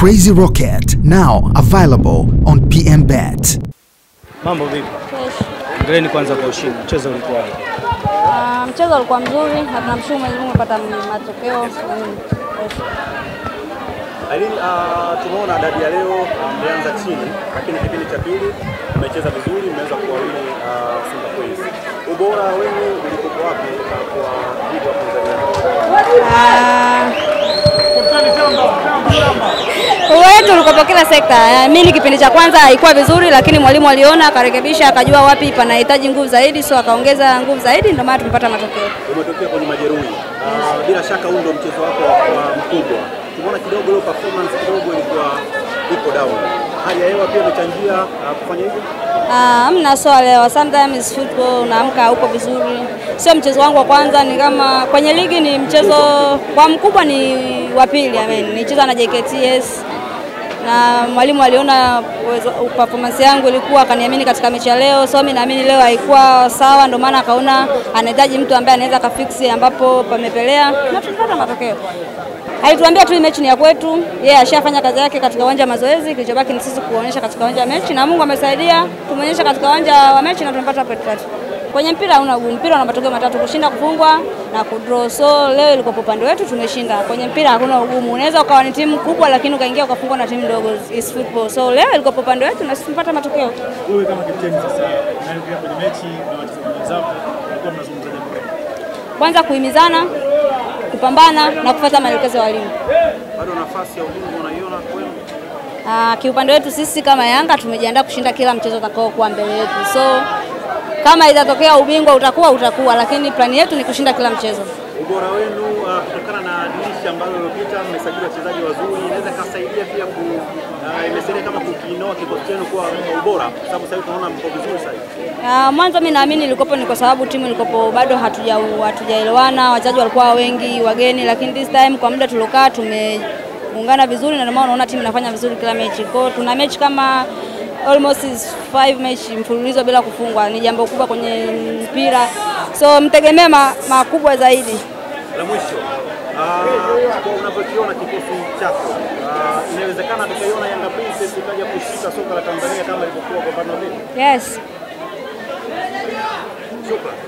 Crazy Rocket, now available on PMBet. Mambo vipi? Ngeleni kwanza kwa ushindi. Mchezo ulikuwa vipi? Mchezo ulikuwa mzuri na tunamshukuru Mwenyezi Mungu kupata matokeo. Aileen, tumeona dadi ya leo mmeanza chini, lakini kipindi cha pili mmecheza vizuri, mmeweza kuwawini Simba Queens. Ubora wenu ulikuwa wapi kwa ligi ya Tanzania? Wetu ulikopo kila sekta. Mimi kipindi cha kwanza haikuwa vizuri, lakini mwalimu aliona akarekebisha, akajua wapi panahitaji nguvu zaidi, so akaongeza nguvu zaidi, ndio maana tumepata matokeo. Umetokea kwenye majeruhi. Bila shaka huu ndio mchezo wako mkubwa. Tumeona kidogo leo performance kidogo ilikuwa iko down. Hali ya hewa pia imechangia kufanya hivyo? Hamna swali leo. Sometimes football unaamka uko vizuri. Sio mchezo wangu wa kwanza, ni kama kwenye ligi ni mchezo kwa mkubwa ni wa pili, nicheza na JKTS. Na mwalimu aliona performance yangu ilikuwa, akaniamini katika mechi ya leo. So mimi naamini leo haikuwa sawa, ndio maana akaona anahitaji mtu ambaye anaweza kafix ambapo pamepelea na tupata matokeo. Alituambia tu mechi ni ya kwetu. Yeye ashafanya kazi yake katika uwanja wa mazoezi, kilichobaki ni sisi kuonyesha katika uwanja wa mechi, na Mungu amesaidia. Tumeonyesha katika uwanja wa mechi na tumepata point 3. Kwenye mpira hauna ugumu. Mpira una matokeo matatu: kushinda, kufungwa na kudraw. So leo ilikuwa kwa upande wetu, tumeshinda. Kwenye mpira hakuna ugumu. Unaweza ukawa ni timu kubwa lakini ukaingia ukafungwa na timu ndogo. Is football. So leo ilikuwa kwa upande wetu na sisi tumepata matokeo. Wewe kama captain sasa, unaingia kwenye mechi na wachezaji wenzako, mlikuwa mnazungumza jambo gani? Kwanza kuhimizana, kupambana na kufuata maelekezo ya walimu. Bado nafasi ya ubingwa unaiona kwenu? Kiupande wetu sisi kama Yanga tumejiandaa kushinda kila mchezo utakao kuwa mbele yetu. So kama itatokea ubingwa utakuwa, lakini plani yetu ni kushinda kila mchezo. Ubora wenu kutokana na dirisha ambalo lilopita mmesajili wachezaji wazuri, inaweza kusaidia pia imesaidia kama kukiinoa kikosi chenu kwa ubora, kwa sababu sasa tunaona mko vizuri sasa. Mwanzo mimi naamini ilikopo ni kwa sababu timu ilikopo bado hatujaelewana, wachezaji walikuwa wengi wageni, lakini this time kwa muda tulokaa tumeungana vizuri na ndio maana unaona timu inafanya vizuri kila mechi. Kwa hiyo tuna mechi kama almost 5 mechi mfululizo bila kufungwa, ni jambo kubwa kwenye mpira. So mtegemee makubwa zaidi. La mwisho, unapokiona kikosi chako, inawezekana tukaiona Yanga Princess ikaja kushika soka la Tanzania kama ilivyokuwa kwa Bano? Yes. Shukrani.